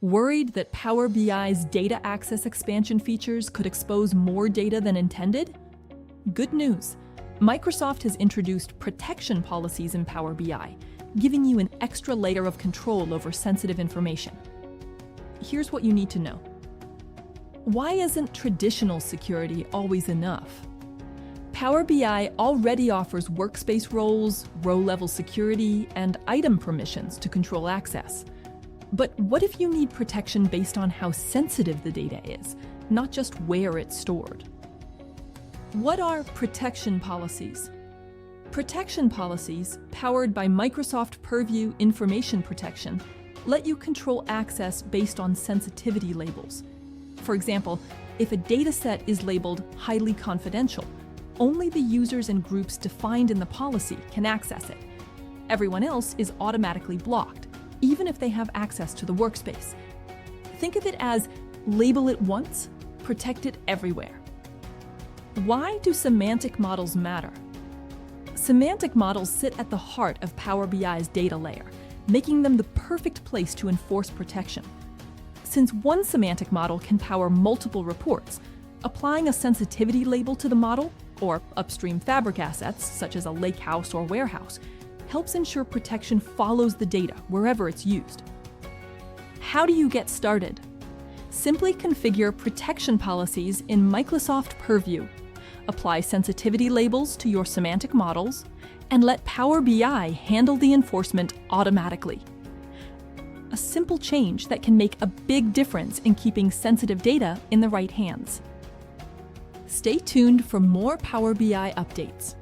Worried that Power BI's data access expansion features could expose more data than intended? Good news. Microsoft has introduced protection policies in Power BI, giving you an extra layer of control over sensitive information. Here's what you need to know. Why isn't traditional security always enough? Power BI already offers workspace roles, row-level security, and item permissions to control access. But what if you need protection based on how sensitive the data is, not just where it's stored? What are protection policies? Protection policies, powered by Microsoft Purview Information Protection, let you control access based on sensitivity labels. For example, if a dataset is labeled highly confidential, only the users and groups defined in the policy can access it. Everyone else is automatically blocked, even if they have access to the workspace. Think of it as label it once, protect it everywhere. Why do semantic models matter? Semantic models sit at the heart of Power BI's data layer, making them the perfect place to enforce protection. Since one semantic model can power multiple reports, applying a sensitivity label to the model, or upstream fabric assets such as a lakehouse or warehouse, helps ensure protection follows the data wherever it's used. How do you get started? Simply configure protection policies in Microsoft Purview. Apply sensitivity labels to your semantic models, and let Power BI handle the enforcement automatically. A simple change that can make a big difference in keeping sensitive data in the right hands. Stay tuned for more Power BI updates.